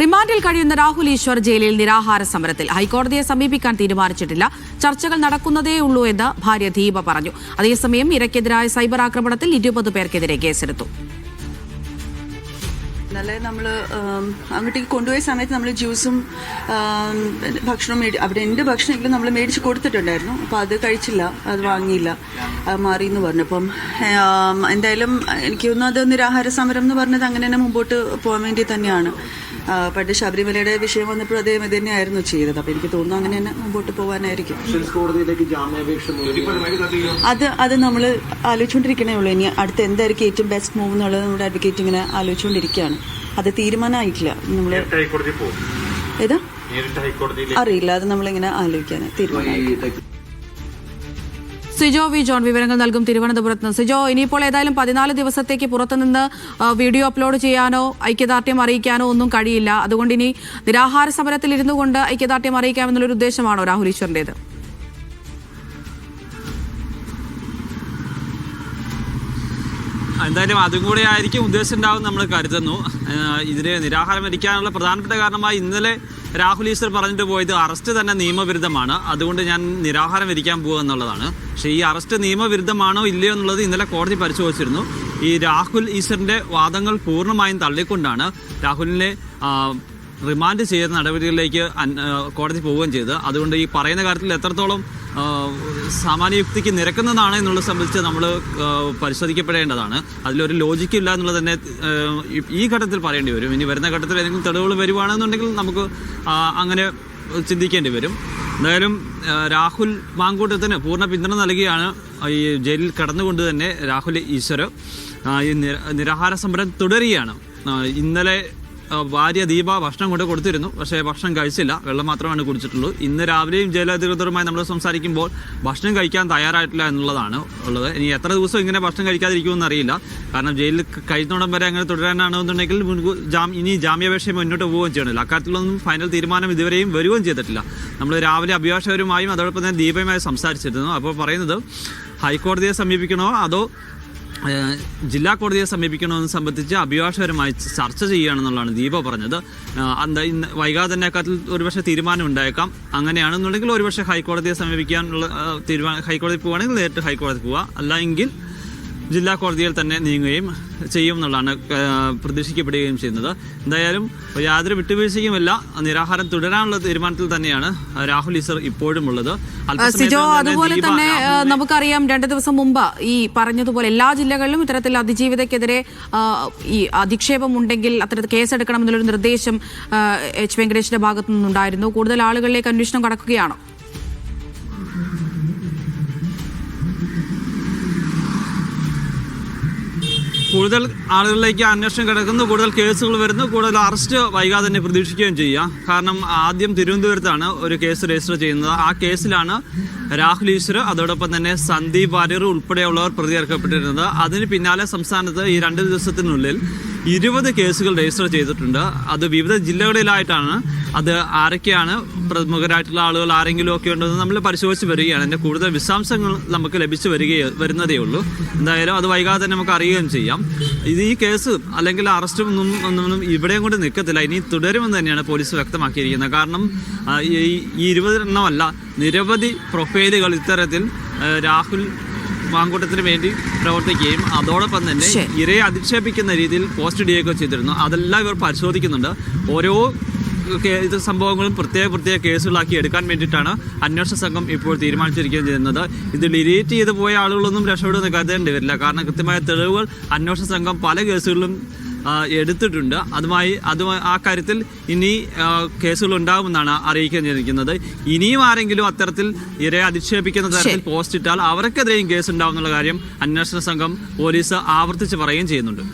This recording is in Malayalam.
റിമാൻഡിൽ കഴിയുന്ന രാഹുൽ ഈശ്വർ ജയിലിൽ നിരാഹാര സമരത്തിൽ ഹൈക്കോടതിയെ സമീപിക്കാൻ തീരുമാനിച്ചിട്ടില്ല. ചർച്ചകൾ നടക്കുന്നതേയുള്ളൂ എന്ന് ഭാര്യ ദീപ പറഞ്ഞു. അതേസമയം ഇരയ്ക്കെതിരായ സൈബർ ആക്രമണത്തിൽ 20 പേർക്കെതിരെ കേസെടുത്തു. ഇന്നലെ നമ്മൾ അങ്ങോട്ടേക്ക് കൊണ്ടുപോയ സമയത്ത് നമ്മൾ ജ്യൂസും ഭക്ഷണവും അവിടെ എൻ്റെ ഭക്ഷണമെങ്കിലും നമ്മൾ മേടിച്ച് കൊടുത്തിട്ടുണ്ടായിരുന്നു. അപ്പോൾ അത് കഴിച്ചില്ല, അത് വാങ്ങിയില്ല, മാറി എന്ന് പറഞ്ഞു. അപ്പം എന്തായാലും എനിക്ക് തോന്നുന്നു അത് നിരാഹാര സമരം എന്ന് പറഞ്ഞത് അങ്ങനെ തന്നെ മുമ്പോട്ട് പോകാൻ വേണ്ടി തന്നെയാണ്. പണ്ട് ശബരിമലയുടെ വിഷയം വന്നപ്പോൾ അദ്ദേഹം ഇത് തന്നെയായിരുന്നു ചെയ്തത്. അപ്പോൾ എനിക്ക് തോന്നുന്നു അങ്ങനെ തന്നെ മുമ്പോട്ട് പോകാനായിരിക്കും. അത് നമ്മൾ ആലോചിച്ചുകൊണ്ടിരിക്കണേ ഉള്ളൂ. ഇനി അടുത്ത് എന്തായിരിക്കും ഏറ്റവും ബെസ്റ്റ് മൂവ് എന്നുള്ളത് നമ്മുടെ അഡ്വക്കേറ്റ് ഇങ്ങനെ ആലോചിച്ചുകൊണ്ടിരിക്കുകയാണ്. അത് തീരുമാനമായിട്ടില്ല. നമ്മൾ ഏതാ അറിയില്ല, അത് നമ്മളിങ്ങനെ ആലോചിക്കാൻ തീരുമാനമായി. സിജോ വി ജോൺ വിവരങ്ങൾ നൽകും തിരുവനന്തപുരത്ത് നിന്ന്. സിജോ, ഇനിയിപ്പോൾ ഏതായാലും 14 ദിവസത്തേക്ക് പുറത്തുനിന്ന് വീഡിയോ അപ്ലോഡ് ചെയ്യാനോ ഐക്യദാർഢ്യം അറിയിക്കാനോ ഒന്നും കഴിയില്ല. അതുകൊണ്ട് ഇനി നിരാഹാര സമരത്തിൽ ഇരുന്നു കൊണ്ട് ഐക്യദാർഢ്യം അറിയിക്കാമെന്നുള്ളൊരു ഉദ്ദേശമാണോ രാഹുൽ ഈശ്വറിന്റേത്? എന്തായാലും അതും കൂടെ ആയിരിക്കും ഉദ്ദേശം ഉണ്ടാവും നമ്മൾ കരുതുന്നു. ഇതിന് നിരാഹാരം ഇരിക്കാനുള്ള പ്രധാനപ്പെട്ട കാരണമായി ഇന്നലെ രാഹുൽ ഈശ്വർ പറഞ്ഞിട്ട് പോയത് അറസ്റ്റ് തന്നെ നിയമവിരുദ്ധമാണ്, അതുകൊണ്ട് ഞാൻ നിരാഹാരം ഇരിക്കാൻ പോകുക എന്നുള്ളതാണ്. പക്ഷേ ഈ അറസ്റ്റ് നിയമവിരുദ്ധമാണോ ഇല്ലയോ എന്നുള്ളത് ഇന്നലെ കോടതി പരിശോധിച്ചിരുന്നു. ഈ രാഹുൽ ഈശ്വറിൻ്റെ വാദങ്ങൾ പൂർണ്ണമായും തള്ളിക്കൊണ്ടാണ് രാഹുലിനെ റിമാൻഡ് ചെയ്യുന്ന നടപടികളിലേക്ക് കോടതി പോവുകയും ചെയ്തത്. അതുകൊണ്ട് ഈ പറയുന്ന കാര്യത്തിൽ എത്രത്തോളം സാമാന്യയുക്തിക്ക് നിരക്കുന്നതാണ് എന്നുള്ളത് സംബന്ധിച്ച് നമ്മൾ പരിശോധിക്കപ്പെടേണ്ടതാണ്. അതിലൊരു ലോജിക്കില്ല എന്നുള്ളത് തന്നെ ഈ ഘട്ടത്തിൽ പറയേണ്ടി വരും. ഇനി വരുന്ന ഘട്ടത്തിൽ ഏതെങ്കിലും തെളിവുകൾ വരുവാണെന്നുണ്ടെങ്കിൽ നമുക്ക് അങ്ങനെ ചിന്തിക്കേണ്ടി വരും. എന്തായാലും രാഹുൽ മാങ്കൂട്ടത്തിന് പൂർണ്ണ പിന്തുണ നൽകിയാണ് ഈ ജയിലിൽ കടന്നുകൊണ്ട് തന്നെ രാഹുൽ ഈശ്വർ ഈ നിരാഹാര സമരം തുടരുകയാണ്. ഇന്നലെ ഭാര്യ ദീപ ഭക്ഷണം കൊണ്ട് കൊടുത്തിരുന്നു, പക്ഷേ ഭക്ഷണം കഴിച്ചില്ല, വെള്ളം മാത്രമാണ് കുടിച്ചിട്ടുള്ളൂ. ഇന്ന് രാവിലെയും ജയിലധികൃതരുമായി നമ്മൾ സംസാരിക്കുമ്പോൾ ഭക്ഷണം കഴിക്കാൻ തയ്യാറായിട്ടില്ല എന്നുള്ളതാണ് ഉള്ളത്. ഇനി എത്ര ദിവസം ഇങ്ങനെ ഭക്ഷണം കഴിക്കാതിരിക്കുമെന്ന് അറിയില്ല. കാരണം ജയിലിൽ കഴിയുന്നോടം വരെ അങ്ങനെ തുടരാനാണെന്നുണ്ടെങ്കിൽ ഇനി ജാമ്യാപേക്ഷ മുന്നോട്ട് പോവുകയും ചെയ്യണമല്ലോ. അക്കാര്യത്തിലൊന്നും ഫൈനൽ തീരുമാനം ഇതുവരെയും വരികയും ചെയ്തിട്ടില്ല. നമ്മൾ രാവിലെ അഭിഭാഷകരുമായും അതോടൊപ്പം തന്നെ ദീപയുമായി സംസാരിച്ചിരുന്നു. അപ്പോൾ പറയുന്നത് ഹൈക്കോടതിയെ സമീപിക്കണോ അതോ ജില്ലാ കോടതിയെ സമീപിക്കണമെന്ന് സംബന്ധിച്ച് അഭിഭാഷകരുമായി ചർച്ച ചെയ്യുകയാണെന്നുള്ളതാണ് ദീപ പറഞ്ഞത്. ഇന്ന് വൈകാതെ തന്നെ അക്കാര്യത്തിൽ ഒരുപക്ഷെ തീരുമാനം ഉണ്ടായേക്കാം. അങ്ങനെയാണെന്നുണ്ടെങ്കിൽ ഒരുപക്ഷെ ഹൈക്കോടതിയെ സമീപിക്കാനുള്ള ഹൈക്കോടതി പോവുകയാണെങ്കിൽ നേരിട്ട് ഹൈക്കോടതി പോവുക, അല്ലെങ്കിൽ ജില്ലാ കോടതിയിൽ തന്നെ നീങ്ങുകയും ചെയ്യും എന്നുള്ളതാണ് പ്രതീക്ഷിക്കപ്പെടുകയും ചെയ്യുന്നത്. എന്തായാലും യാതൊരു വിട്ടുവീഴ്ചയുമില്ല, നിരാഹാരം തുടരാനുള്ള തീരുമാനത്തിൽ തന്നെയാണ് രാഹുൽ ഈശ്വർ ഇപ്പോഴും ഉള്ളത്. സിജോ, അതുപോലെ തന്നെ നമുക്കറിയാം 2 ദിവസം മുമ്പ് ഈ പറഞ്ഞതുപോലെ എല്ലാ ജില്ലകളിലും ഇത്തരത്തിൽ അതിജീവിതയ്ക്കെതിരെ ഈ അധിക്ഷേപം ഉണ്ടെങ്കിൽ അത്തരത്തിൽ കേസെടുക്കണമെന്നുള്ളൊരു നിർദ്ദേശം എച്ച് വെങ്കടേഷിന്റെ ഭാഗത്തു നിന്നുണ്ടായിരുന്നു. കൂടുതൽ ആളുകളിലേക്ക് അന്വേഷണം കടക്കുകയാണോ? കൂടുതൽ ആളുകളിലേക്ക് അന്വേഷണം കിടക്കുന്നു, കൂടുതൽ കേസുകൾ വരുന്നു, കൂടുതൽ അറസ്റ്റ് വൈകാതെ തന്നെ പ്രതീക്ഷിക്കുകയും ചെയ്യാം. കാരണം ആദ്യം തിരുവനന്തപുരത്താണ് ഒരു കേസ് രജിസ്റ്റർ ചെയ്യുന്നത്. ആ കേസിലാണ് രാഹുൽ ഈശ്വർ അതോടൊപ്പം തന്നെ സന്ദീപ് വാര്യർ ഉൾപ്പെടെയുള്ളവർ പ്രതി ചേർക്കപ്പെട്ടിരുന്നത്. അതിന് പിന്നാലെ സംസ്ഥാനത്ത് ഈ 2 ദിവസത്തിനുള്ളിൽ 20 കേസുകൾ രജിസ്റ്റർ ചെയ്തിട്ടുണ്ട്. അത് വിവിധ ജില്ലകളിലായിട്ടാണ്. അത് ആരൊക്കെയാണ് പ്രമുഖരായിട്ടുള്ള ആളുകൾ ആരെങ്കിലും ഒക്കെ ഉണ്ടെന്ന് നമ്മൾ പരിശോധിച്ച് വരികയാണ്. അതിൻ്റെ കൂടുതൽ വിശദാംശങ്ങൾ നമുക്ക് വരുന്നതേ ഉള്ളൂ. എന്തായാലും അത് വൈകാതെ തന്നെ നമുക്ക് അറിയുകയും ചെയ്യാം. ഇത് ഈ കേസ് അല്ലെങ്കിൽ അറസ്റ്റും ഒന്നും ഇവിടെയും കൊണ്ട് നിൽക്കത്തില്ല, ഇനി തുടരുമെന്ന് തന്നെയാണ് പോലീസ് വ്യക്തമാക്കിയിരിക്കുന്നത്. കാരണം ഈ 20 എണ്ണമല്ല, നിരവധി പ്രൊഫൈലുകൾ ഇത്തരത്തിൽ രാഹുൽ മാങ്കൂട്ടത്തിന് വേണ്ടി പ്രവർത്തിക്കുകയും അതോടൊപ്പം തന്നെ ഇരയെ അധിക്ഷേപിക്കുന്ന രീതിയിൽ പോസ്റ്റ് ഇടുകയൊക്കെ ചെയ്തിരുന്നു. അതെല്ലാം ഇവർ പരിശോധിക്കുന്നുണ്ട്. ഓരോ ഇത് സംഭവങ്ങളും പ്രത്യേക കേസുകളാക്കി എടുക്കാൻ വേണ്ടിയിട്ടാണ് അന്വേഷണ സംഘം ഇപ്പോൾ തീരുമാനിച്ചിരിക്കുകയും ചെയ്യുന്നത്. ഇത് ഡിലീറ്റ് ചെയ്ത് പോയ ആളുകളൊന്നും രക്ഷപ്പെടുമെന്ന് കരുതേണ്ടി വരില്ല. കാരണം കൃത്യമായ തെളിവുകൾ അന്വേഷണ സംഘം പല കേസുകളിലും എടുത്തിട്ടുണ്ട്. ആ കാര്യത്തിൽ ഇനി കേസുകൾ ഉണ്ടാകുമെന്നാണ് അറിയിക്കുന്നത്. ഇനിയും ആരെങ്കിലും അത്തരത്തിൽ ഇരയെ അധിക്ഷേപിക്കുന്ന തരത്തിൽ പോസ്റ്റ് ഇട്ടാൽ അവർക്കെതിരെയും കേസ് ഉണ്ടാകുമെന്നുള്ള കാര്യം അന്വേഷണ സംഘം പോലീസ് ആവർത്തിച്ച് പറയുകയും ചെയ്യുന്നുണ്ട്.